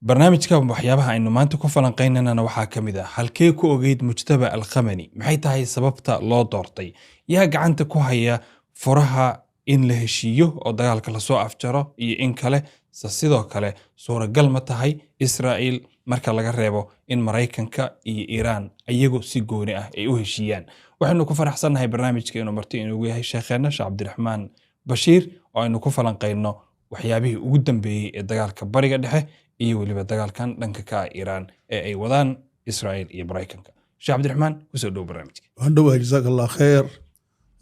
barnaamijka waxyaabaha aynu maanta ku falanqeynana waxaa ka mid ah halkee ku ogeyd Mujtaba Al-Khamani maxay tahay sababta loo doortay yaa gacanta ku haya furaha in la heshiiyo oo dagaalka la soo afjaro iyo in kale sidoo kale suuragal ma tahay Israa'iil marka laga reebo in Mareykanka iyo Iran ayagu si gooni ah ay u heshiiyaan waxaanu ku faraxsanahay barnaamijka inuu marti inuu yahay Sheekheena Sheekh Cabdiraxmaan Bashiir oo aynu ku falanqeyno waxyaabihii ugu dambeeyay ee dagaalka bariga dhexe iyo waliba dagaalkan dhanka ka Iran ee ay wadaan Israa'iil iyo Mareykanka. Sheekh Cabdiraxmaan ku soo dhow barnaamijka. Hadhow jazakallahu khair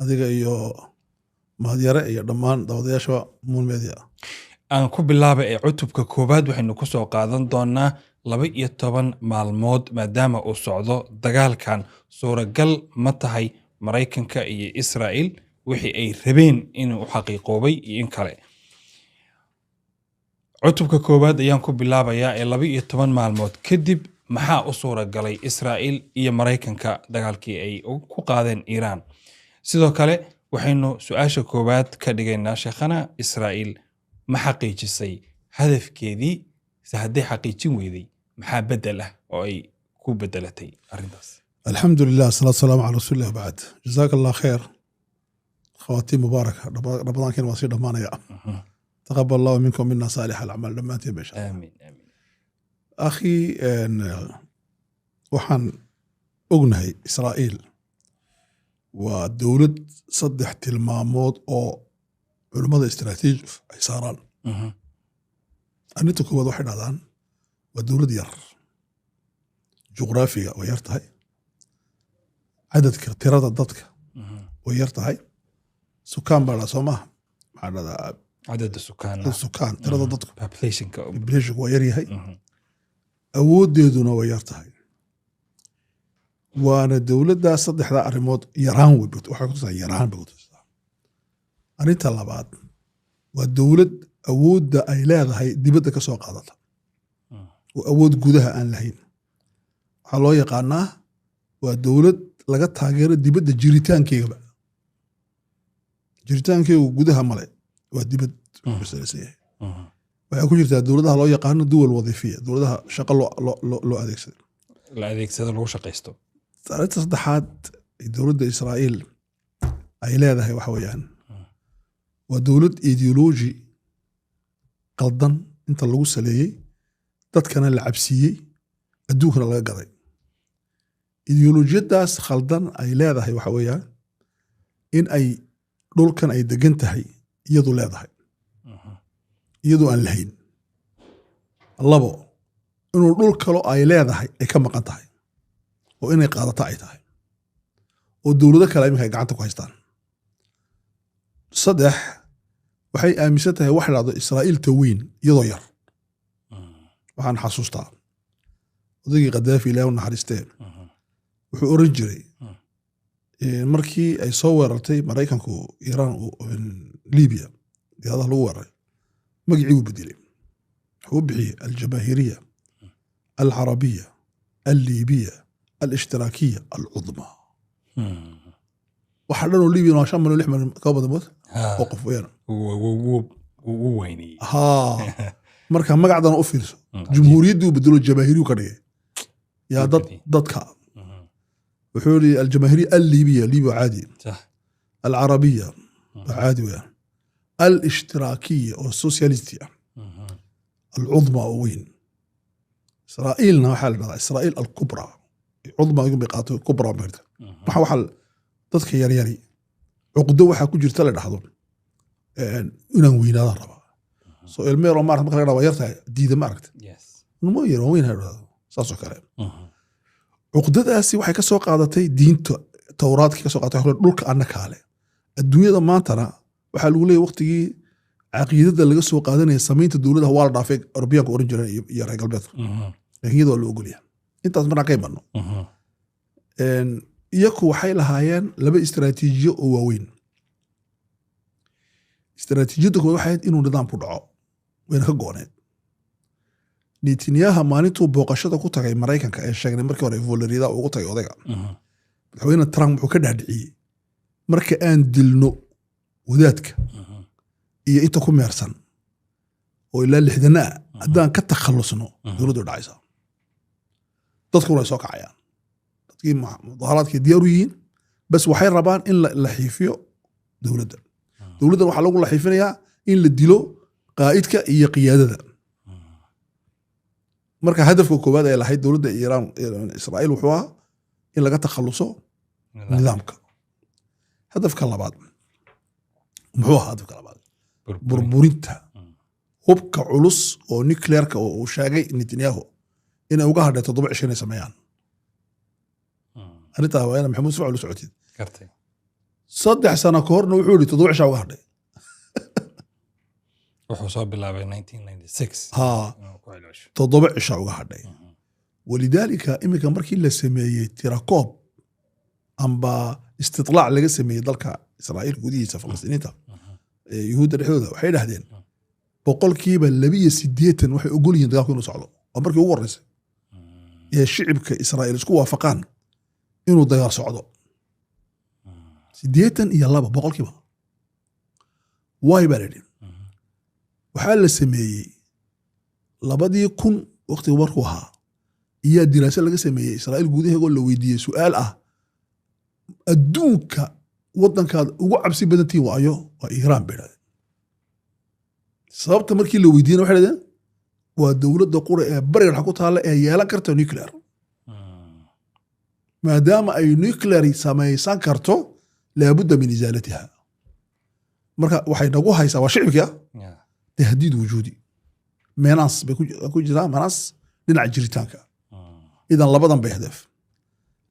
adiga iyo mahadiyare iyo dhammaan dawadayaasha Moon Media. Aan ku bilaabay ee cutubka koobaad waxaynu ku soo qaadan doonaa 12 maalmood maadaama uu socdo dagaalkan suuragal ma tahay Mareykanka iyo Israa'iil wixii ay rabeen inuu xaqiiqoobay iyo in kale. cutubka koobaad ayaan ku bilaabayaa ee 12 maalmood kadib maxaa u suuragalay Israa'iil iyo Mareykanka dagaalkii ay ku qaadeen Iran. Sidoo kale waxaynu su'aasha koobaad ka dhigaynaa sheekhana Israa'iil ma xaqiijisay hadafkeedii haddii xaqiijin weyday maxaa bedel ah oo ay ku bedelatay arrintaas. Alhamdulillah salatu wassalamu ala rasulillah ba'd. Jazakallahu khair. خواتيم مباركة رمضان كان وصير ضمانية تقبل الله منكم منا صالح الأعمال لما تبش آمين آمين أخي وحن أغنهي إسرائيل ودولة صدح تلمامود أو علماء استراتيج إسرائيل أن تكون واحد هذا ودولة ير جغرافيا ويرتهي عدد كتيرات الضدك ويرتهي سكان بلا سوما عدد السكان ترى ضدك population ويري هاي أود ديدنا ويرتهاي وأنا الدولة دا صدح ذا ريموت يران وبيت وحكوسا يران بيت أنا تلا بعد والدولة أود دا أيلاد هاي دي بدك سوق قادتها وأود جودها أن لهين حلو يقانا والدولة لقتها غير دي بدك جريتان كيبا jiritaankii gudaha male waa dibad mas'alasiye waxa ku jirta dawladaha loo yaqaan duwal wadifiya dawladaha shaqo loo adeegsado lagu shaqeysto taariikhda saddexaad ee dawladda Israa'iil ay leedahay waxa weeyaan waa dawlad ideology qaldan inta lagu saleeyay dadkana la cabsiyay adduunkana laga gaday ideolojiyadaas khaldan ay leedahay waxa weeyaan in ay dhulkan ay degan tahay iyadu leedahay iyadu aan lahayn labo inuu dhul kale ay leedahay ay ka maqan tahay oo inay qaadato ay tahay oo dawlado kale ay gacanta ku haystaan saddex waxay aaminsan tahay wax la dhado Israa'iil tawiin iyadoo yar waxaan xasuustaa odaygii Qadaafi ilaahay u naxariistay wuxuu oran jiray markii ay soo weerartay Mareykanku Iran Libya diyaaradaha lagu weeraray magacii uu bedelay wuxuu bixiyay al-Jamaahiriya al-Arabiyya al-Libiyya al-Ishtirakiyya al-Udma waxa dhan oo Libya waa 5 milyan 6 milyan ka badan oo qof weeyaan uu weynay marka magacdan u fiirso jumhuuriyaddu bedelo jamaahiriyu ka dhigay yaa dadka وحولي الجماهيرية الليبية ليبيا عادي صح. العربية عادي ويان الاشتراكية أو السوسياليستية العظمى وين إسرائيل نحل إسرائيل الكبرى عظمى يقوم بقاطع كبرى مرد ما حل تذكر يري عقدوا حكوا جرت له لحظة وين هذا الربع سو الميرو ما راح مخرج ويرتها دي ماركت مو يرو وين هذا صار كلام عقدadaasi waxay ka soo qaadatay diinta tawraadka ka soo qaadatay dhulka annakaale adduunyada maantana waxa lagu leeyahay waqtigii aqoonta laga soo qaadanay sameynta dawladda waa la dhaafay Europeanka oran jiray iyo reer galbeedka laakiin iyadoo loo ogolyahay intaas markaa ka imanno iyaku waxay lahaayeen laba istiraatiijiyo oo waaweyn istiraatiijiyada koowaad waxay inuu nidaam ku dhaco wayna ka gooneed Netanyahu maalintuu booqashada ku tagay Mareykanka ee sheegnay markii hore Florida ugu tagay odayga madaxweyne Trump wuxuu ka dhaadhiciyay marka aan dilno wadaadka iyo inta ku meersan oo ilaa 60 haddaan ka takhalusno dowladdu dhacaysaa dadkuna ay soo kacayaan dadkii mudaharaadkii diyaar u yihiin bas waxay rabaan in la xiifiyo dowladda dowladdan waxaa lagu laxiifinayaa in la dilo qaa'idka iyo qiyaadada marka hadafka koowaad ee lahayd dowladda iiraan israa'iil wuxuu ahaa in laga takhaluso nidaamka hadafka labaad muxuu ahaa hadafka labaad burburinta hubka culus oo nuclearka oo uu sheegay Netanyahu inay uga hadhay 7 cisho inay sameeyaan arrintaa waa in maxamuud sifaa ula socotid gartay 3 sano ka horna wuxuu yidhi 7 cisho uga hadhay wuxuu soo bilaabay 1996 ها 7 cisho uga hadhay ولذلك imika markii la sameeyay tirakoob amba istiطlaac laga sameeyay dalka Israa'iil gudihiisa Falastiiniinta yuhuudda dhexdooda waxay dhahdeen boqolkiiba 82 waxay ogol yihiin dagaalku inuu socdo oo markii ugu horeysay ee shicibka Israa'iil isku waafaqaan inuu dagaal socdo 82 boqolkiiba way baradin waxaa la sameeyey 2000 waqtiga markuu ahaa iyo diraasad laga sameeyey Israa'iil gudaheeda la weydiiyey su'aal ah adduunka wadankaad ugu cabsi badantiin waayo waa Iiraan beelad sababta markii la weydiiyay waxay dhahdeen waa dawladda qura ee bariga ku taala ee yeelan karta nuclear maadaama ay nuclear samaysan karto laabudda min izalatiha marka waxay nagu haysaa waa shicibka tahdiid wujuudi menaas bay ku jiraan menaas dhinaca jiritaanka idan labadan bay hadaf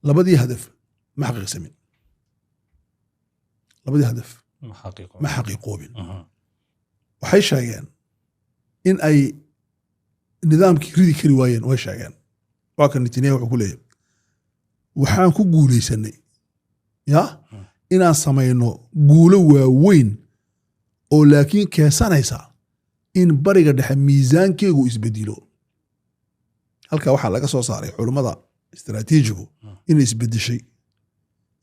labadii hadaf ma xaqiiqsamin labadii hadaf ma xaqiiqoobin waxay sheegeen in ay nidaamkii ridi kari waayeen way sheegeen waa kan Netanyahu wuxuu ku leeyahay waxaan ku guuleysanay ya inaan samayno guulo waaweyn oo laakiin keensanaysa in bariga dhexe miisaankeegu isbedelo halka waxaa laga soo saaray culimada istiraatiijigu in isbedeshay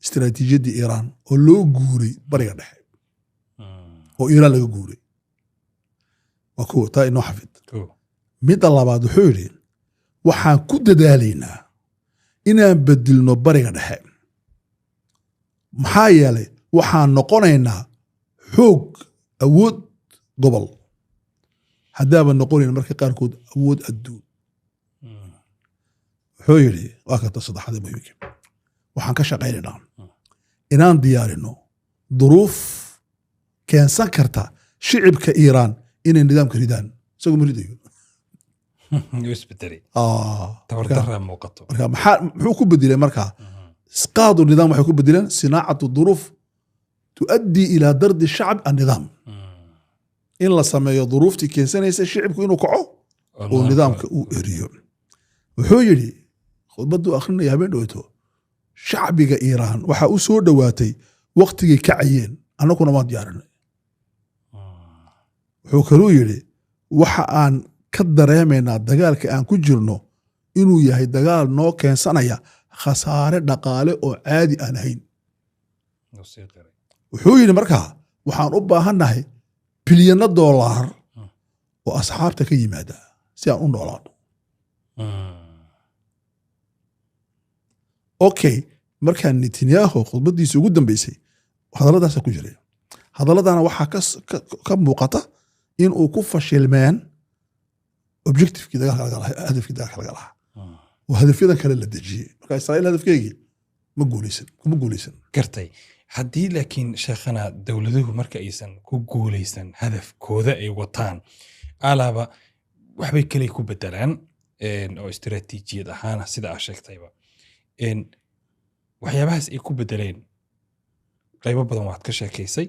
istiraatiijiyadii Iiraan oo loo guuray bariga dhexe oo Iiraan laga guuray waa kuwa taa inoo xafid midda labaad wuxuu yidhi waxaan ku dadaalaynaa inaan bedelno bariga dhexe maxaa yeelay waxaan noqonaynaa xoog awood gobol haddaaba noqonayn marka qaarkood awood adduun wuxuu yidhi waa kata saddexaad muhiimka waxaan ka shaqaynaynaa inaan diyaarino duruuf keensan karta shicibka Iiraan inay nidaamka ridaan isagoo ma ridayo isbedeli tabardarra muuqato marka muxuu ku bedelay marka isqaadu nidaam waxay ku bedeleen sinaacatu duruuf tuaddi ilaa dardi shacab an-nidaam in la sameeyo duruuftii keensanaysa shicibku inuu kaco oo nidaamka uu eriyo wuxuu yidhi khudbadu akhrinaya habeen dhowto shacbiga Iiraan waxa uu soo dhawaatay waqtigii kacayeen annaguna waan diyaarinay wuxuu kaloo yidhi waxa aan ka dareemaynaa dagaalka aan ku jirno inuu yahay dagaal noo keensanaya khasaare dhaqaale oo caadi aan ahayn wuxuu yidhi markaa waxaan u baahannahay bilyano dollar oo asxaabta ka yimaada si aan u noolaano okay markaa Netanyahu khudbadiisa ugu dambeysay hadalladaas ku jiray hadalladana waxaa ka muuqata in uu ku fashilmeen objectivekii dagaalka laga lahaa hadafkii dagaalka laga lahaa oo hadafyadan kale la dejiyey marka Israa'iil hadafkeegii ma guuleysan gartay haddii laakiin sheekhana dowladuhu marka aysan ku guuleysan hadafkooda ay wataan alaaba waxbay kale ku bedelaan oo istiraatiijiyad ahaan sida aad sheegtayba waxyaabahaas ay ku bedeleen qaybo badan waxaad ka sheekaysay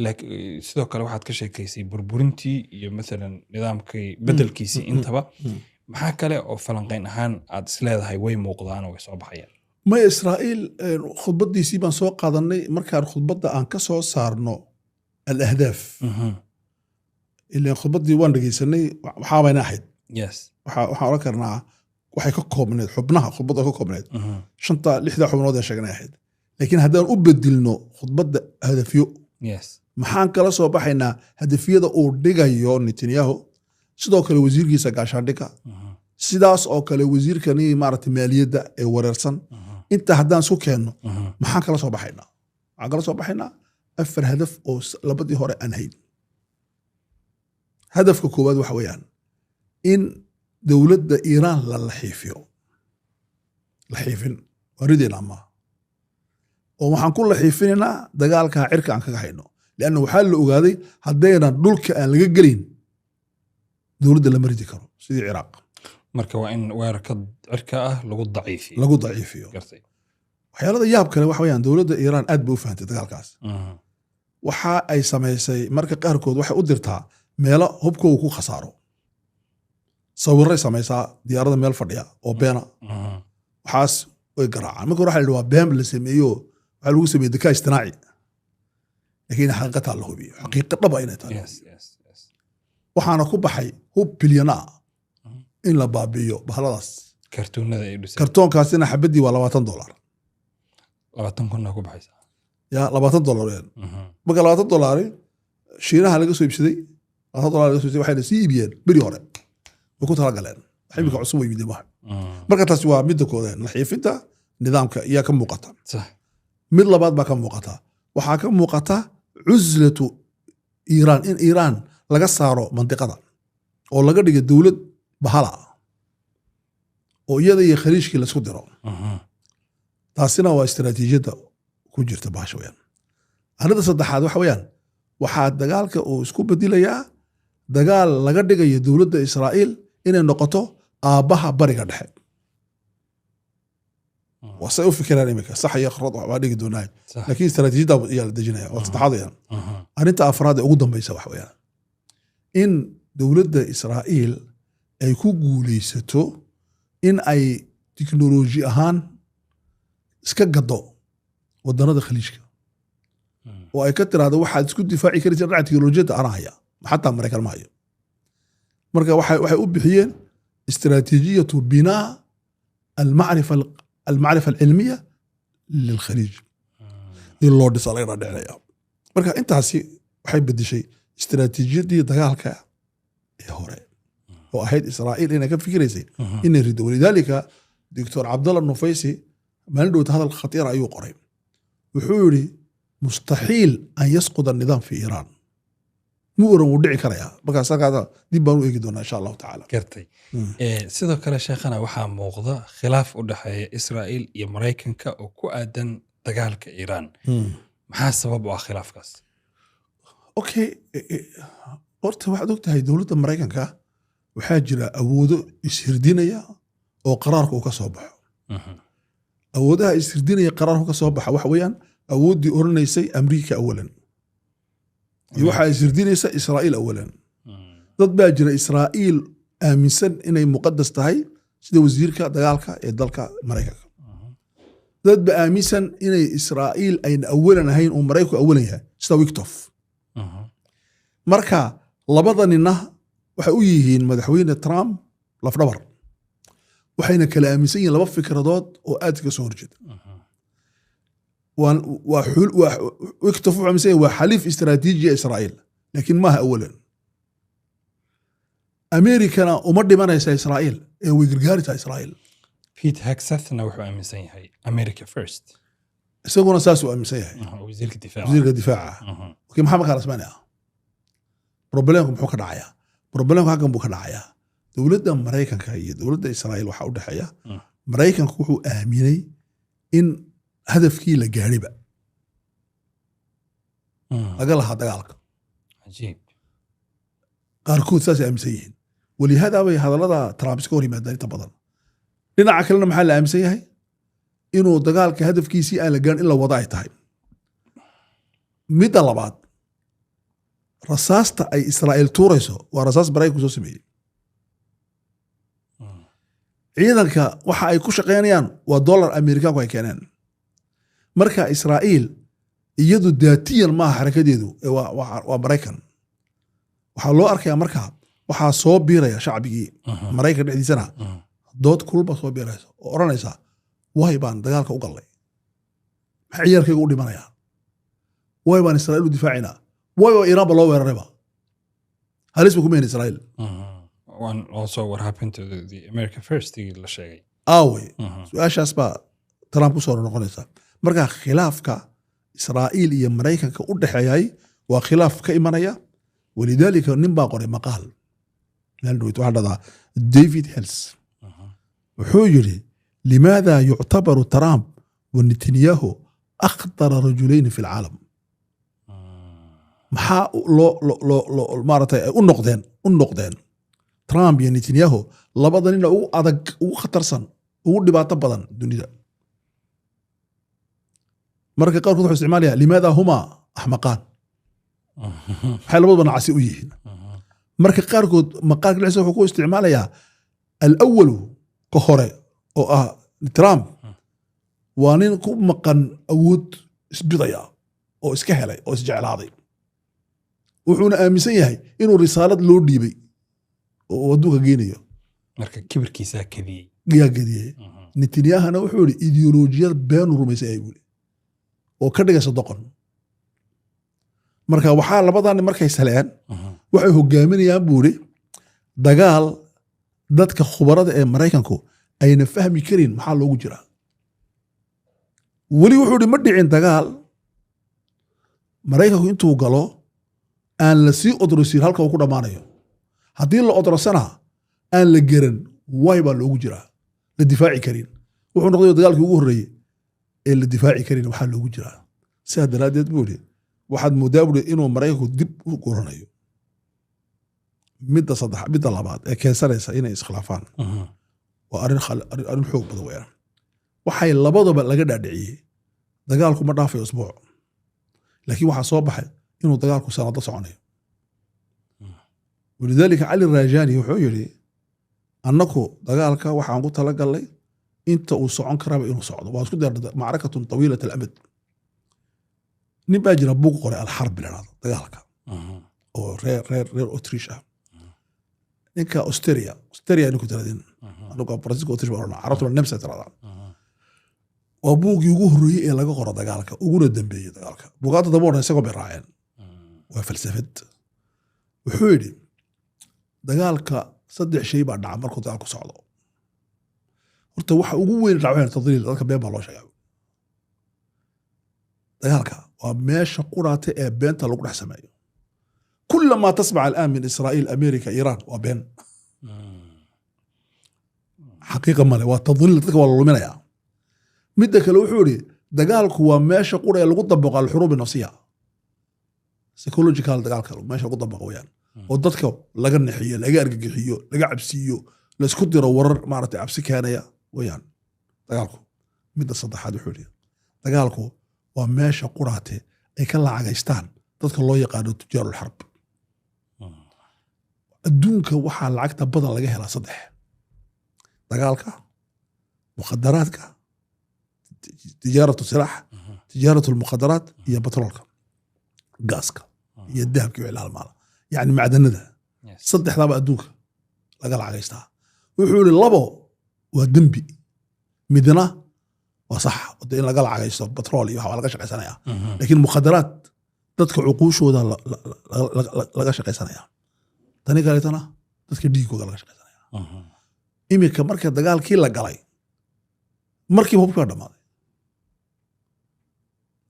laakiin sidoo kale waxaad ka sheekaysay burburintii iyo maalan nidaamkii bedelkiisii intaba maxaa kale oo falanqayn ahaan aad isleedahay way muuqdaan oo way soo baxayaan ma Israa'iil khudbadiisii baan soo qaadanay markaan khudbada aan ka soo saarno al-ahdaaf ilaa khudbadii waan dhageysanay waxa bayna ahayd waxaan oran karnaa waxay ka koobneed xubnaha khudbada ka koobneed 5-6 xubnood ee sheegnay ahayd laakiin haddaan u bedilno khudbada hadafyo maxaan kala soo baxaynaa hadafyada uu dhigayo Netanyahu sidoo kale wasiirkiisa gaashaandhigga sidaas oo kale wasiirkani maaragtay maaliyadda ee wareersan inta haddaan isku keenno maxaan kala soo baxaynaa 4 hadaf oo labadii hore aan hayn hadafka koowaad waxa weeyaan in dowladda Iiraan la laxiifin waridina ma oo waxaan ku laxiifinaynaa dagaalka cirka aan kaga hayno لأنه waxaa la ogaaday haddayna dhulka aan laga gelin dowladda lama ridi karo sidii Ciraaq marka waa in weerarka cirka ah lagu daciifiyo waxyaalada yaab kale waxa weeyaan dowladda Iiraan aad bay u fahantay dagaalkaas waxa ay samaysay marka qaarkood waxay u dirtaa meelo hubkooda ku khasaaro sawiray samaysaa diyaaradda meel fadhiya oo beena waxaas way garaacaan marka waxa la yidhi waa been la sameeyo waxa lagu sameeyey dakaa istinaaci laakiin xaqiiqata la hubiyo xaqiiqo dhab ah inay tahay waxaana ku baxay hub bilyana in la baabiyo bahaladaas kartoonada ay dhisay kartoonkaasina xabadii waa $20 $20 ku baxaysa ya $20 marka $20 shiinaha laga soo iibsaday $20 laga soo iibsaday waxay sii iibiyeen beri hore way ku tala galeen ximika cusub way mideen wax marka taas waa midda koodeen laxiifinta nidaamka iyo ka muuqata sax mid labaad baa ka muuqata waxaa ka muuqata cuzlatu Iiraan in Iiraan laga saaro mantiqada oo laga dhigo dawlad bahala oo iyada iyo khaliijkii la isku diro taasina waa istiraatiijiyada ku jirta baasha weeyaan arrinta saddexaad waxa weeyaan waxaa dagaalka uu isku bedelayaa dagaal laga dhigayo dowladda Israa'iil inay noqoto aabaha bariga dhexe وسأو فكرة إمك صح يخرط وعادي دوناي لكن استراتيجية يا دجنايا وتتحاضر أنت أفراد أقدم بيسوا حويا إن دولة إسرائيل أي كوجوليستو إن أي تكنولوجيا هان سكجدو ودنا الخليج وأي كتر هذا واحد سكوت دفاعي كريت الرعاية تكنولوجيا أراها حتى أمريكا المايو مركا واحد أبحيين استراتيجية بناء المعرفة العلمية للخليج اللورد صالح رد عليها مركا أنت هسي وحيد بدي شيء استراتيجية دي دجالك يا هوري وأحد إسرائيل هنا كان فكرة زي إن يريد ولذلك دكتور عبد الله النفيسي ما عنده هذا الخطير أيوه قريب وحوري مستحيل أن يسقط النظام في إيران مو ودعي كريا بقى هذا دي بانو يجدون إن شاء الله تعالى كرتي sidoo kale sheekhana waxaa muuqda khilaaf u dhaxeeya Israa'iil iyo Mareykanka oo ku aadan dagaalka Iiraan maxaa sabab u ah khilaafkaas okay horta waxaad ogtahay dowladda Mareykanka waxaa jira awoodo ishirdinaya oo qaraarka uu ka soo baxo awoodaha ishirdinaya qaraarka ka soo baxa waxa weeyaan awoodii oranaysay Ameerika awalan iyo waxa ishirdinaysa Israa'iil awalan dad baa jira Israa'iil aaminsan inay muqaddas tahay sida wasiirka dagaalka ee dalka Mareykanka dad baa aaminsan inay Israa'iil ay awalan ahayn oo Mareykanku awalan yahay sida Wiktof marka labadanina waxay u yihiin madaxweyne Trump lafdhabar waxayna kala aaminsan yihiin laba fikradood oo aad ka soo horjeeda Wiktof wuxuu aaminsan yahay waa xaliif istiraatiiji Israa'iil laakiin maaha awalan أمريكا وما دمانيسا إسرائيل ويغرغارتا إسرائيل بيت هاكسثنا وحو أمسان يحي أمريكا فيرست سيقونا ساسو أمسان يحي وزير الدفاع وكي محمد خالص مانيا بروبلينكم حوكا دعايا بروبلينكم حاكم بوكا دعايا دولة أمريكا كاية دولة إسرائيل وحاو دحايا أمريكا كوحو آميني إن هدف كي لجانبا أقلها دقالك عجيب قاركود ساسي أمسيين ولهذا هذا لذا ترامب سكوري ما داري تبضل لنا عكلنا محل أمسيه إنه دقال كهدف كيسي أنا لقان إلا وضعي تايم ميدا لبعض رصاصة أي إسرائيل توريسو ورصاص برايكو سو سمي عيدانك وحا أي كوشا قيانيان ودولار أمريكا كوي كيانان مركا إسرائيل يدو داتيا ما حركة ديدو وبرايكان waxaa loo arkayaa markaa waxaa soo biiraya shacbigii Mareykanka dhexdiisana dood kulba soo biiraysa oo oranaysa way baan dagaalka u galay maxay ciyaarkayga u dhimanaya way baan Israa'iil u difaacina way oo Iiraan loo weerarayba halis ku meen Israa'iil one also what happened to the America First la sheegay aaway su-aashaas baa Trump ku soo noqonaysa marka khilaafka Israa'iil iyo Mareykanka u dhaxeeyay waa khilaaf ka imanaya walidaalika nin baa qoray maqaal landwit waxa dhada David Hels wuxuu yiri limaada yu'tabaru Trump wa Netanyahu akhtar rajulayn fi al-aalam maxaa loo maaratay u noqdeen Trump iyo Netanyahu labada nin ugu adag ugu khatarsan ugu dhibaato badan dunida marka qaarkood wuxuu isticmaalayaa limaada huma ahmaqan waxay labadaba nacasi u yihiin marka qaarkood maqaalka dhexdiisa wuxuu ku isticmaalayaa al-awwal ka hore oo ah Trump waa nin ku maqan awood isbidaya oo iska helay oo isjeclaaday wuxuuna aaminsan yahay inuu risaalad loo dhiibay oo adduunka geenayo marka kibirkiisa kadiyay gayagadiye Netanyahuna wuxuu yiri ideolojiyad been rumaysay ay wuli oo ka dhigaysa doqon marka waxa labadan markay saleen waxay hogaaminayaan buuri dagaal dadka khubarada ee Mareykanku ayna fahmi karin maxaa loogu jira wali wuxuu yiri ma dhicin dagaal Mareykanku intuu galo aan la sii odrosiin halka uu ku dhamaanayo haddii la odrasana aan la garan way baa loogu jira la difaaci karin wuxuu noqday dagaalkii ugu horeeyay ee la difaaci karin waxa loogu jira sidaa daraadeed buu yiri waxaad moodaa buu inuu Mareykanku dib u qoranayo midda labaad ee keensanaysa inay iskhilaafaan waa arrin xoog badan weeyaan waxay labadaba laga dhaadhiciyay dagaalku ma dhaafay usbuuc laakiin waxa soo baxay inuu dagaalku sanado soconayo walidaalika Ali Rajani wuxuu yiri annaku dagaalka waxaan ku tala galay inta uu socon karaba inuu socdo waa isku dayar macrakatun tawiilat al-amad nin baa jira buug qoray al-harb bilad dagaalka oo reer Autriche ninka Austria ninku tiradin annagu Francisco Autriche baa carabtu nimsa tirada waa buugii ugu horeeyay ee laga qoro dagaalka uguna dambeeyay dagaalka buugaadda daboorna isagoo bay raaceen waa falsafad wuxuu yiri dagaalka saddex shay baa dhaca markuu dagaalku socdo horta waxa ugu weyn dhacay tadliil dadka been baa loo sheegay dagaalka waa meesha quraate ee beenta lagu dhex sameeyo kullama tasmac al'aan min Israa'iil Amerika Iran waa been xaqiiqa male waa tadliil dadka waa luminaya midda kale wuxuu yiri dagaalku waa meesha qura ee lagu dabaqo al-xuruub nafsiya psychological dagaalka meesha lagu dabaqo weeyaan oo dadka laga naxiyo laga argagixiyo laga cabsiyo la isku diro warar maartay cabsi keenaya weeyaan dagaalku midda saddexaad wuxuu yiri dagaalku waa meesha quraate ay ka lacagaystaan dadka loo yaqaano tujaarul harb adduunka waxaa lacagta badan laga helaa saddex dagaalka mukhadaraadka tijaaratu silaax tijaaratu المخدرات iyo batroolka gaaska iyo dahabka iyo ilaalmaala yani macdanada saddexdaba adduunka laga lacagaystaa wuxuu yiri labo waa dambi midna waa sax in laga lacagaysto batrool iyo waxa laga shaqaysanaya laakiin mukhadaraat dadka cuquushooda laga shaqaysanaya tani kaleetana dadka dhiigooda laga shaqaysanaya imika marka dagaalkii la galay markii hubka dhamaaday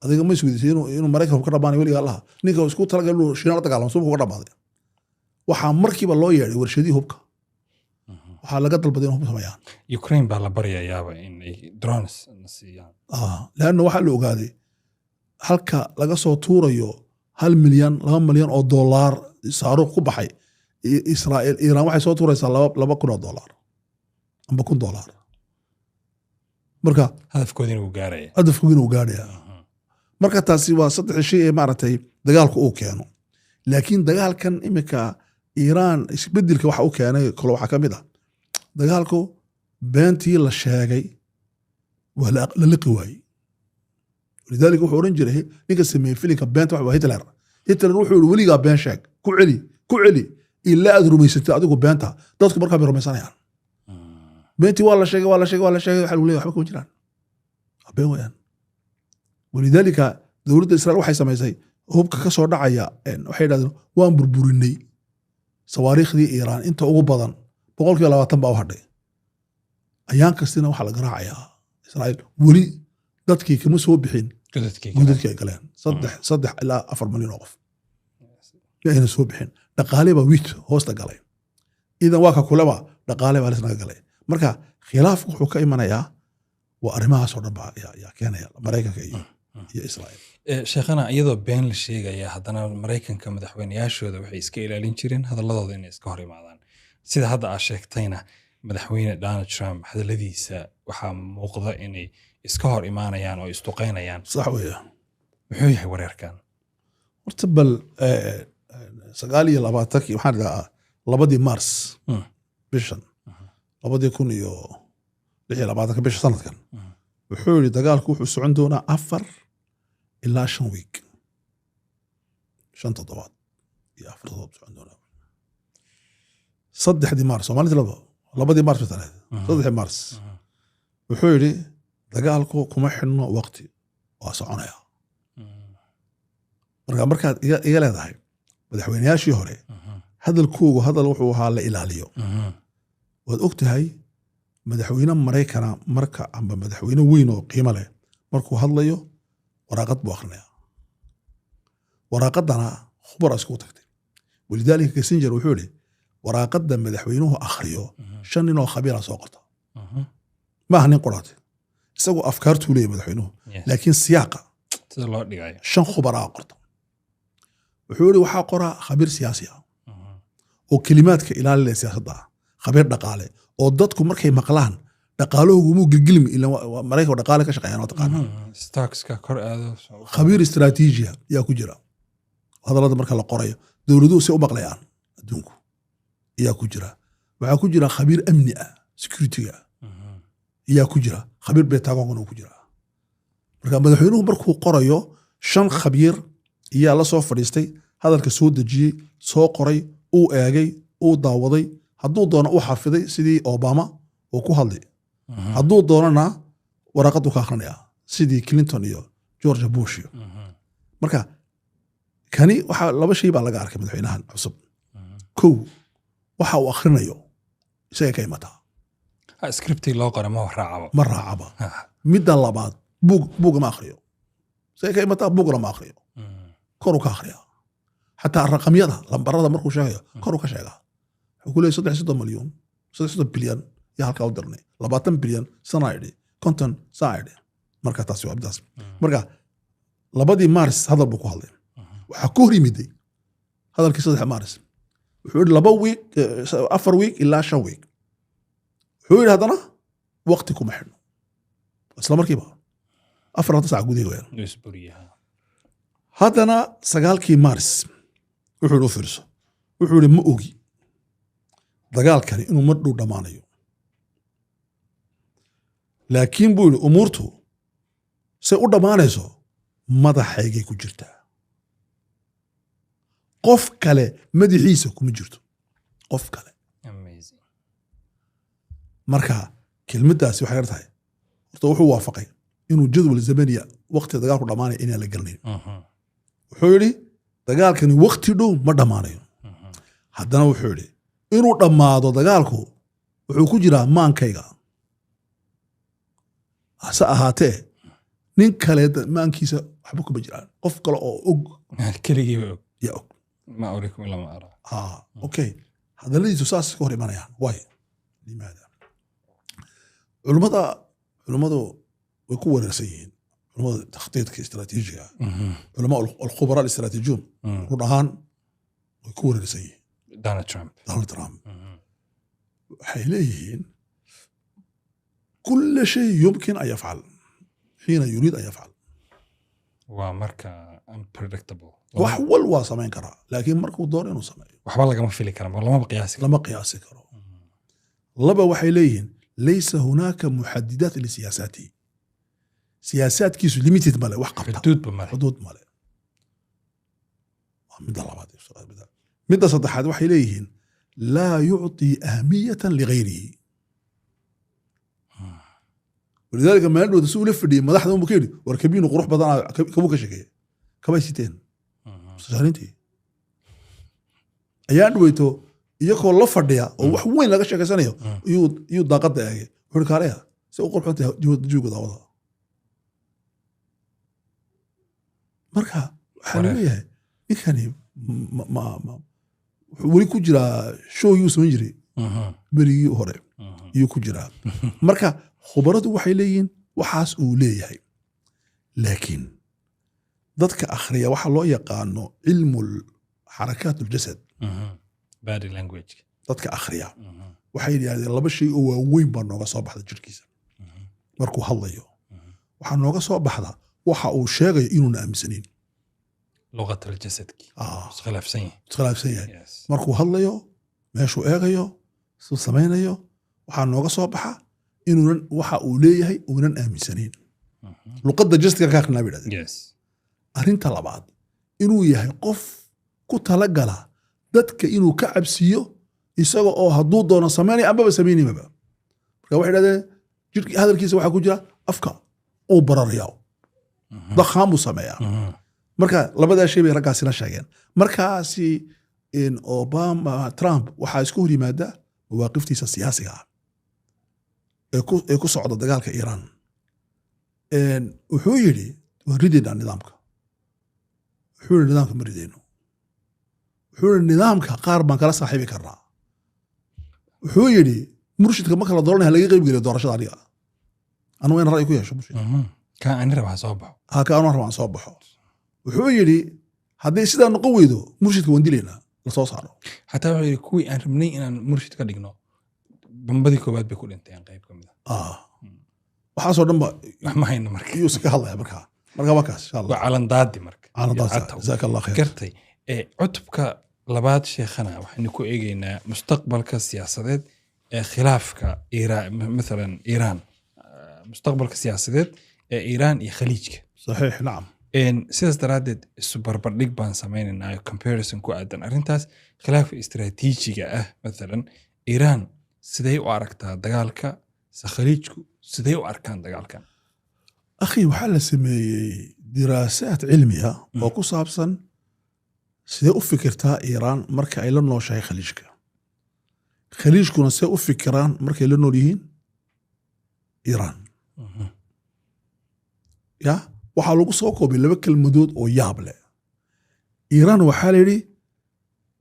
adiga ma isweydiisay inuu Mareykanku ka dhamaanay waliga Allah ninka isku talagal inuu Shiinaha la dagaalamo suuqa ka dhamaaday waxa markiiba loo yeeray warshadii hubka waxa laga dalbaday inuu hub sameeyaan Ukraine baa la baryayaaba in ay drones nasiyaan laana waxa la ogaaday halka laga soo tuurayo 1 milyan 2 milyan oo dollar saaruq ku baxay Israa'iil Iran waxay soo tuuraysaa 2 kun oo dollar amba kun dollar marka hadafkoodina uu gaaraya marka taasi waa saddex shay ee maartay dagaalku uu keeno laakiin dagaalkan imika Iran isbeddelka waxa uu keenay kala waxa kamid ah dagaalku beentii la sheegay wala la liqi waayay lidaalika wuxuu oran jiray ninka sameeyay filimka beenta waxa Hitler wuxuu waliga been sheeg ku celi ila aad rumaysatay adigu beenta dadku markaa bay rumaysanayaan beentii waa la sheegay waxa uu leeyahay waxba kuma jiraan been weeyaan ولذلك دولة إسرائيل waxay samaysay hubka ka soo dhacaya waxay yiraahdeen waan burburinay sawaariikhdii Iiraan inta ugu badan 20% baa u hadhay ayaan kastina waxaa laga raacayaa Israa'iil weli dadkii kama soo bixin gudadkii ay galeen 3 ilaa 4 milyan oo qof ayna soo bixin dhaqaale baa wiit hoosta galay idan waa ka kulaba dhaqaale baa lisna galay marka khilaafku wuxuu ka imanayaa waa arrimahaas oo dhan baa yaa keenaya Mareykanka iyo Israa'iil sheekhana iyadoo been la sheegaya haddana Mareykanka madaxweynayaashooda waxay iska ilaalin jireen hadalladooda inay iska hor imaadaan sida hadda aad sheegtayna madaxweyne Donald Trump hadalladiisa waxaa muuqda inay iska hor imaanayaan oo istuqeynayaan sax weeye muxuu yahay wareerkan horta bal 29 waxaan dhahaa 2 Mars bishan 2016 bisha sanadkan wuxuu yiri dagaalku wuxuu socon doonaa 4 ilaa 5 week 5 toddobaad iyo 4 toddobaad socon doonaa 3 Mars Soomaalida 2 Mars 3 Mars wuxuu yiri dagaalku kuma xidhno waqti waa soconaya markaad iga leedahay madaxweynayaashii hore hadalkoogu hadal wuxuu ahaa la ilaaliyo waad ogtahay madaxweyne Mareykana marka amba madaxweyne weyn oo qiimo leh markuu hadlayo waraaqad buu akhrinayaa waraaqadana khubar isku tagtay walidaalika Kissinger wuxuu yiri waraaqada madaxweynuhu akhriyo 5 nin oo khabiir ah soo qorta ma ahnin qoraate isagoo afkaartu leeyahay madaxweynuhu laakiin siyaaqa sida loo dhigayo 5 khubar ah qorta wuxuu yiri waxaa qora khabiir siyaasi ah oo kalimaadka ilaalinaya siyaasadda khabiir dhaqaale oo dadku markay maqlaan dhaqaalahoogu muu gilgilmi ilaa Mareykanka dhaqaale ka shaqeeyaan oo taqaan stockska kor aado khabiir istiraatiijiya yaa ku jira hadallada marka la qorayo dawladuhu si u maqlayaan adduunku yaa ku jira waxaa ku jira khabiir amni ah security-ga yaa ku jira khabiir beetaagoon ku jira marka madaxweynuhu markuu qorayo 5 khabiir iyaa la soo fadhiistay hadalka soo dejiyey soo qoray uu eegay uu daawaday hadduu doono uu xafiday sidii Obama oo ku hadlay hadduu doonana waraqadu ka akhrinaya sidii Clinton iyo George Bush marka kani waxa laba shay baa laga arkay madaxweynahan cusub kow waxa uu akhrinayo isaga ka imata scripti loo qoray ma raacaba midda labaad buug ma akhriyo isaga ka imata buug ma akhriyo kor u ka akhriya xataa raqamyada lambarada markuu sheegayo kor u ka sheegaa wuxuu ku leeyahay 3 milyan 3 bilyan yaa halkaa u dirnay 20 bilyan sanaaydi konton saaydi marka taasi waa abdaas marka 2 Mars hadal buu ku hadlay waxaa ku hor yimiday hadalkii 3 Mars wuxuu yiri 2 week 4 week ilaa 5 week wuxuu yiri haddana waqti kuma xidhno isla markiiba 4 saac gudaheeda haddana 9 Mars wuxuu u fiirso wuxuu yiri ma ogi dagaalkani inuu mar dhow dhamaanayo laakiin buu yiri umuurtu say u dhamaanayso madaxaygay ku jirtaa qof kale madaxiisa kuma jirto qof kale marka kelmaddaasi waxay tahay horta wuxuu waafaqay inuu jadwal zamaniya waqti dagaalku dhamaanayo inaan la galnayn wuxuu yiri dagaalkani waqti dhow ma dhamaanayo haddana wuxuu yiri inuu dhamaado dagaalku wuxuu ku jiraa maankayga hase ahaatee nin kale maankiisa waxba kuma jiraan qof kale oo og keligiiba og yaa og ma urikum ila ma ara okay hadalladiisu saas ka hor imanayaan waay limaada culimadu way ku wareersan yihiin culimada takhdiidka istiraatiijiga culama al-khubara al-istiraatiijiyun ku dhahaan way ku wareersan yihiin Donald Trump waxay leeyihiin كل شيء يمكن أن يفعل حين يريد أن يفعل ومركا unpredictable وحول واسمين كرا لكن مركو دور إنه سمين وحبا لقى ما في لي كلام والله ما بقياسي لما قياسي كرا لبا وحيلين ليس هناك محددات لسياساته سياسات كيسو ليميتد ماله وحقبتها حدود ماله مدى الله بعد مدى صدحات وحيلين لا يعطي أهمية لغيره ولذلك ما يلو تسوي لفدي ما دحدهم بكيري وركبين وقروح بدنا كبوك شكيه كباي سيتين مستشارينتي أيان ويتو iyagoo la fadhiya oo wax weyn laga sheekaysanayo iyuu daaqadda eegay wuxuu kaaleya si u qurxoonta juuga daawada marka waxaa leeyahay ninkani wuxuu weli ku jiraa showgii uu samayn jiray berigii hore iyuu ku jiraa marka khubaradu waxay leeyihiin waxaas uu leeyahay laakiin dadka akhriya waxa loo yaqaano cilmu xarakaat uljasad body language dadka akhriya waxay yidhaahdeen laba shay oo waaweyn baa nooga soo baxda jirkiisa markuu hadlayo waxaa nooga soo baxda waxa uu sheegayo inuuna aaminsanayn luqatul jasadki iskhilaafsan yahay markuu hadlayo meeshuu eegayo suu samaynayo waxaa nooga soo baxa inuunan waxa uu leeyahay uunan aaminsanayn luqadda jasadka ka akrinaa bay yidhahdeen arrinta labaad inuu yahay qof ku talagala dadka inuu ka cabsiyo isaga oo hadduu doono samaynaya ambaba samaynimaba marka waxay yidhahdeen jirkii hadalkiisa waxaa ku jira afka uu bararayaa dakhaan buu sameeyaa marka labadaa shay bay raggaasina sheegeen markaasi Obama Trump waxaa isku hor yimaada mawaaqiftiisa siyaasiga ah ee ku socda dagaalka Iiraan wuxuu yidhi waan ridaynaa nidaamka wuxuu yidhi nidaamka ma ridayno wuxuu yidhi nidaamka qaar baan kala saaxiibi karnaa wuxuu yidhi murshidka ma kala dooranaya laga qayb geliyo doorashada aniga anugu in ra'yi ku yeesho murshid ka ani rabaa soo baxo ka anu rabaan soo baxo wuxuu yidhi hadday sidaa noqon weydo murshidka waan dilaynaa la soo saaro xataa wuxuu yidhi kuwii aan rabnay inaan murshid ka dhigno bambadii koowaad bay ku dhinteen qayb ka mid ah waxaasoo dhan ba wax ma hayno marka iyuu iska hadlaya marka waa kaas insha allah waa calandaadi marka jazaaka allah khayr gartay cutubka labaad sheekhana waxaynu ku eegaynaa mustaqbalka siyaasadeed ee khilaafka مثلا iiraan mustaqbalka siyaasadeed ee iiraan iyo khaliijka saxiix nacam sidaas daraaddeed isu barbardhig baan samaynaynaa comparison ku aadan arrintaas khilaafka istiraatiijiga ah مثلا iiraan siday u aragtaa dagaalka se khaliijku siday u arkaan dagaalkan akhi waxaa la sameeyey diraasaad cilmi ah oo ku saabsan sidee u fikirtaa iiraan marka ay la nooshahay khaliijka khaliijkuna see u fikiraan markay la nool yihiin iiraan ya waxaa lagu soo koobay laba kelmadood oo yaab leh iiraan waxaa la yidhi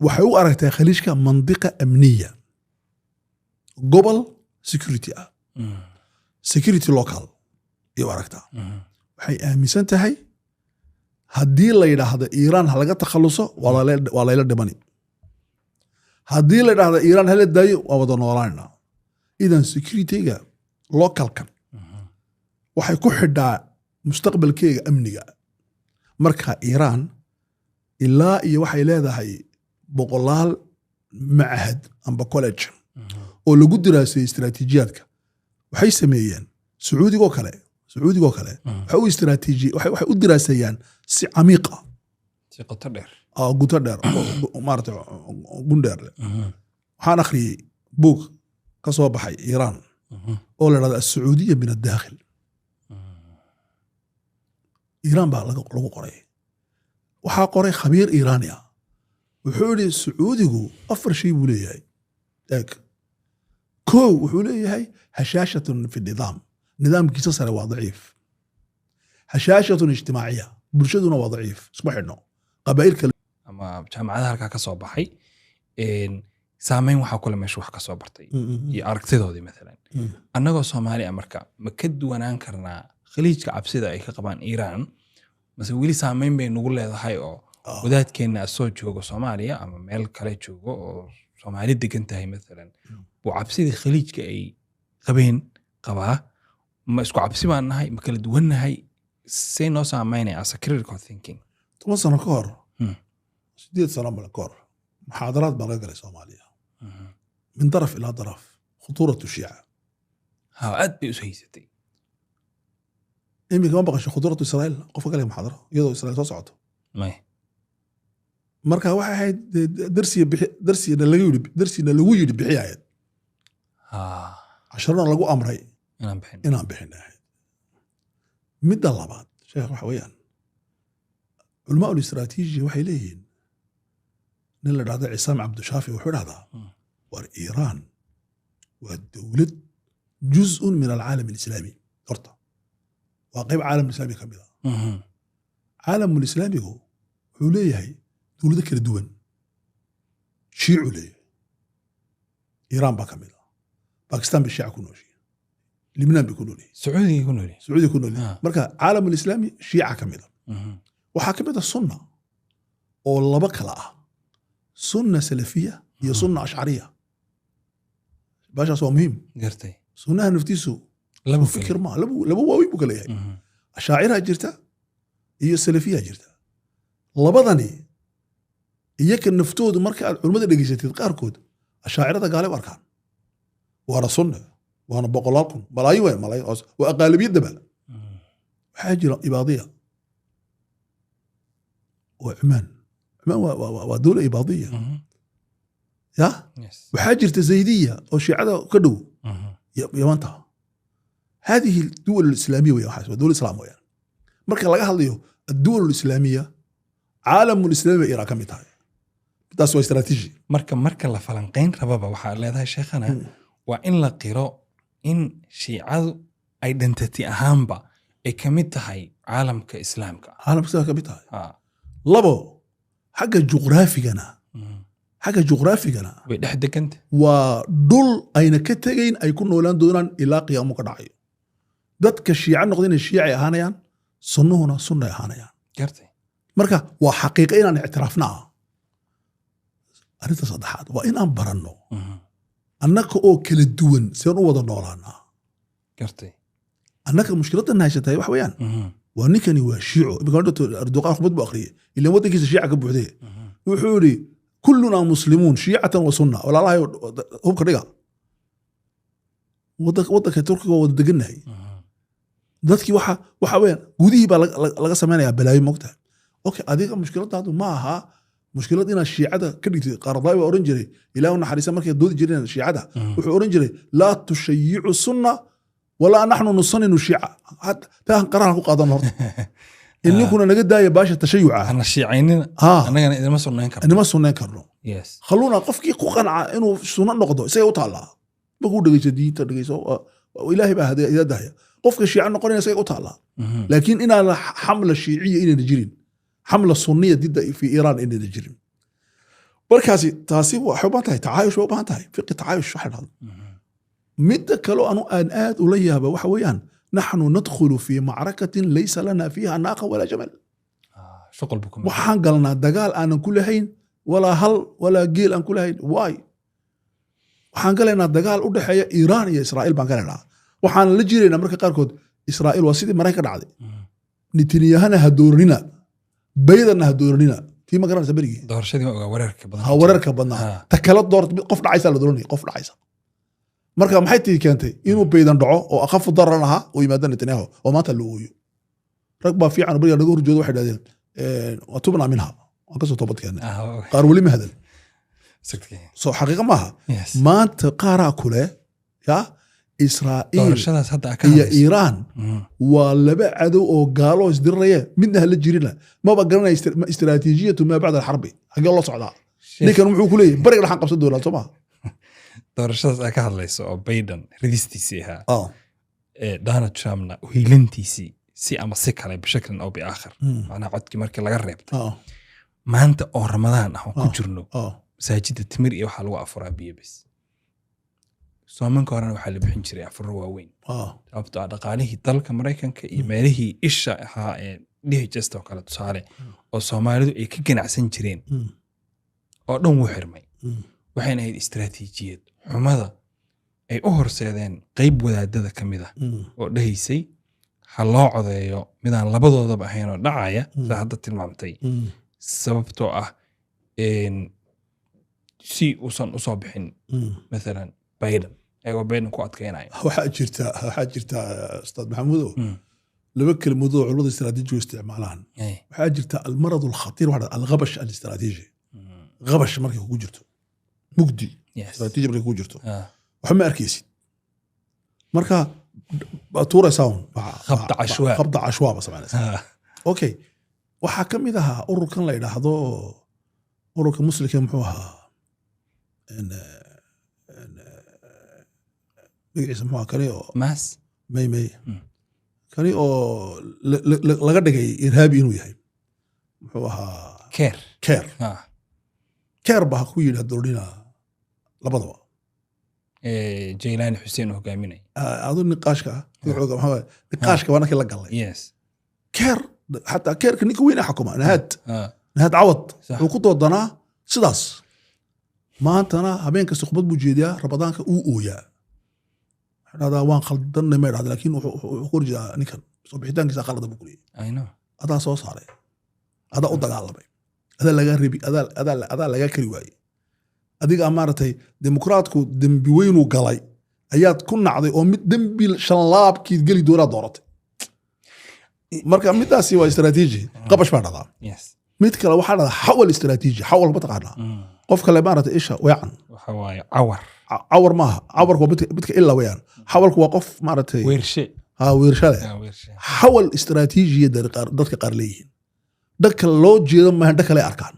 waxay u aragtaa khaliijka mandiqa amniya gobol security ah security local ayay u aragtaa waxay aaminsan tahay haddii la yidhaahdo iiraan ha laga takhaluso waa layla dhimani haddii la yidhaahdo iiraan hala daayo waa wada noolaanna idan securityga localkan waxay ku xidhaa mustaqbalkeega amniga marka iiraan ilaa iyo waxay leedahay boqolaal macahad amba college oo lagu diraaseeyey istiraatiijiyaadka waxay sameeyeen sacuudigoo kale waxay u diraaseeyaan si camiiqa si qoto dheer guto dheer maarata gundheer leh waxaan akhriyey buug ka soo baxay iiraan oo la dhahda asacuudiya min addaakhil iiraan baa lagu qoray waxaa qoray khabiir iiraani ah wuxuu yidhi sacuudigu 4 shay buu leeyahay eeg kow wuxuu leeyahay hashaashatun fi nidaam nidaamkiisa sare waa daciif hashaashatun ijtimaaciya bulshaduna waa daciif isma xidhno qabaa'il kale ama jaamacadaha halkaa ka soo baxay saameyn waxaa kule meesha wax ka soo bartay iyo aragtidoodii maalan annagoo Soomaali ah marka ma ka duwanaan karnaa khaliijka cabsida ay ka qabaan iiraan mase weli saameyn bay nagu leedahay oo wadaadkeenna soo joogo Soomaaliya ama meel kale joogo oo Soomaali degan tahay maalan buu cabsidii khaliijka ay qabaa ma isku cabsi baan nahay ma kala duwan nahay say noo saameynaya as a critical thinking 10 sano ka hor 8 sano ka hor muxaadaraad baan laga galay Soomaaliya min daraf ilaa daraf khutuuratu shiica aad bay u haysatay imika ma baqasho khutuuratu Israa'iil qofka galay muxaadaro iyadoo Israa'iil soo socoto marka waxay ahayd darsiina lagu yidhi bixiyaayad casharana lagu amray inaan bixin ahayd midda labaad sheekh waxa weeyaan culamaa ul istiraatiijiya waxay leeyihiin nin la dhahda cisaam cabdishaafi wuxuu dhahdaa war iiraan waa dowlad juz'un min alcaalam alislaami horta waa qayb caalam islaami ka mid a caalamul islaamigu wuxuu leeyahay dowlado kala duwan shiicu leeyahay iiraan baa ka mid a bakistan bay shiica ku nooshiin libnaan bay ku noolyihin sacuudiga ku noolyihin marka caalamul islaami shiica ka mid a waxaa ka mid a sunna oo laba kala ah sunna salafiya iyo sunna ashcariya baashaas waa muhiim gartay sunnaha naftiisu laba fikir ma laba waaweyn buu kala yahay ashaaciraa jirta iyo salafiyaa jirta labadani iyaka naftoodu marka aad culimmada dhegeysatid qaarkood ashaacirada gaale u arkaan waana sunna waana boqolaal kun malaayin waa aqaalibiyadaba waxaa jira ibaadiya waa cumaan waa dowla ibaadiya ya waxaa jirta zaydiya oo shiicada ka dhow yamanta هذه الدول الإسلامية ويا دول الإسلام ويا مركز لقى هذا الدول الإسلامية عالم الإسلامي إيران كم يتاعي تاسو استراتيجي مركز لفلنقين ربابا وحا لهذا شيخنا وإن لقراء إن شيعة identity أهامبا أي كم يتاعي عالم كإسلام عالم كإسلام كم يتاعي لبو حاجة جغرافينا حاجة جغرافينا ويدحدك أنت ودول أين كتجين أيكون نولان دونان إلى قيام قرعي dadka shiica noqdeen shiici ahaanayaan sunnahuna sunna ahaanayaan gartay marka waa xaqiiqo inaan ictiraafnaa arinta saddexaad waa inaan baranno annaka oo kala duwan seen u wada noolaanaa gartay annaka mushkiladdan haysatay wax weeyaan waa ninkani waa shiico erdoqan khudbad buu akhriyay ilaan waddankiisa shiica ka buuxdee wuxuu yidhi kullunaa muslimuun shiicatan wa sunna walaalahay hubka dhiga waddanka turkiga waa wada degannahay dadkii waxa weeyaan gudihii baa laga samaynayaa balaayo moogtahay okay adiga mushkiladaadu ma aha mushkilad inaad shiicada ka dhigtay qaaradaay baa oran jiray ilaahu naxariisa markay doodi jireen shiicada wuxuu oran jiray laa tushayicu sunna walaa naxnu nusaninu shiica taan qaraha ku qaadan horta ininkuna naga daaya baasha tashayuca ana shiicaynina anagana idima sunnayn karno khaluuna qofkii ku qanca inuu sunno noqdo isaga u taallaa markuu dhegeyso diinta dhegeyso ilaahay baa hadaaya qofka shiica noqonaya isaga u taallaa laakiin inaan xamla shiiciya inayna jirin xamla sunniya didda fi iiraan inayna jirin markaasi taasi waxay u baahan tahay tacaayush way u baahan tahay fiqi tacaayush waxa dhahdo midda kaloo anu aan aad ula yaaba waxa weeyaan naxnu nadkhulu fi macrakatin laysa lana fiiha naaqa walaa jamal waxaan galnaa dagaal aanan ku lahayn walaa hal walaa geel aan ku lahayn waay waxaan galaynaa dagaal u dhexeeya iiraan iyo israa'iil baan galaynaa waxaan la jiraynaa marka qaarkood israa'iil waa sidii marayka dhacday nitanyahana ha dooranina baydanna ha dooranina tii ma garanaysa berigii doorashadii waa wareerka badnaa ta kala doort qof dhacaysa la dooranaya qof dhacaysa marka maxay tii keentay inuu baydan dhaco oo akhafu daran ahaa oo yimaada netanyahu oo maanta la ooyo rag baa fiican bariga naga horjooda waxay dhahdeen watubnaa minha waan kasoo toobad keennay qaar weli ma hadal soo xaqiiqa maaha maanta qaaraa kule ya israa'iil iyo iiraan waa laba cadow oo gaalo isdiriraya midna hala jirina maba garanaya istiraatiijiyatu maa bacda alxarbi xagee loo socdaa ninkan wuxuu ku leeyahay bariga dhaxan qabsan doonaa soo maha doorashadaas ay ka hadlayso oo Biden ridistiisii ahaa Donald Trumpna hiilintiisii si ama si kale bishaklan oo biaakhir macnaa codkii markii laga reebtay maanta oo ramadaan ah ku jirno masaajidda timir iyo waxaa lagu afuraa biyo bas soomanka horena waxaa la bixin jiray afuro waaweyn sababtoo ah dhaqaalihii dalka maraykanka iyo meelihii isha ahaa ee DHS oo kale tusaale oo Soomaalidu ay ka ganacsan jireen oo dhan wuu xirmay waxayna ahayd istiraatiijiyad xumada ay u horseedeen qayb wadaadada ka mid ah oo dhahaysay ha loo codeeyo midaan labadoodaba ahayn oo dhacaya sida hadda tilmaamtay sababtoo ah si uusan usoo bixin maalan Biden ayagoo Biden ku adkeynayo waxaa jirta ustaad maxamuudow laba kelmadood oo culimada istiraatiijiga isticmaalaan waxaa jirta almarad alkhatiir waxa alghabash alistraatiiji ghabash markay kugu jirto mugdi istiraatiiji markay kugu jirto waxa ma arkaysid marka tuura sound khabda cashwa ba sameynaysa okay waxaa ka mid ahaa ururkan la yidhaahdo ururka muslimka muxuu ahaa magaciisa muxuu ahaa kani oo maas may kani oo laga dhigay irhaabi inuu yahay muxuu ahaa keer keer baa ku yidhi hadoodhina labadaba jaylaani xuseen oo hogaaminay adu niqaashka niqaashka waa nakii la galay keer xataa keerka ninka weyn xukuma nahaad cawad wuxuu ku doodanaa sidaas maantana habeenka sukhbad buu jeediyaa rabadaanka uu ooyaa waxaa waan khaldanay ma idhahda laakiin wuxuu ku horjeedaa ninkan soo bixitaankiisa qalada buu ku leeyahay adaa soo saaray adaa u dagaalamay adaa lagaa rebi adaa lagaa kari waayey adiga maaragtay dimuqraatku dembi weynuu galay ayaad ku nacday oo mid dembi shanlaabkiid geli doonaa dooratay marka midaasi waa istaraatiiji qabash baa dhacdaa mid kale waxaa dhacdaa xawal istaraatiiji xawal ma taqaanaa qof kale maaragtay isha weecan waxa waaye cawar maaha cawarku waa midka ilaa weeyaan xawalku waa qof maaragtay weershale xawal istaraatiijiya dadka qaar leeyihiin dhanka loo jeedo maaha dhan kale arkaan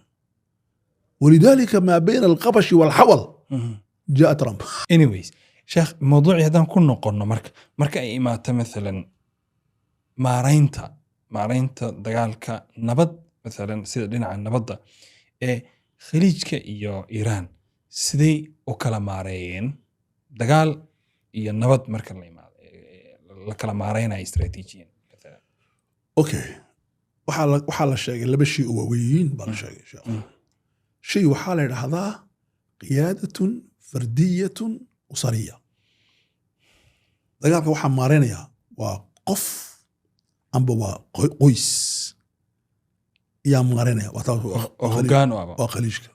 walidaalika maa bayna alqabashi walxawal jaa trump anyways sheekh mawduucii haddaan ku noqonno marka ay imaato maalan maaraynta dagaalka nabad maalan sida dhinaca nabadda ee khaliijka iyo iiraan siday u kala maareeyeen dagaal iyo nabad marka la kala maareynayo istaraatiijiyan okay waxaa la sheegay laba shay oo waaweyn baa la sheegay shay waxaa la yidhaahdaa qiyaadatun fardiyatun usariya dagaalka waxaa maareynaya waa qof amba waa qoys yaa maareynaya waa khaliijka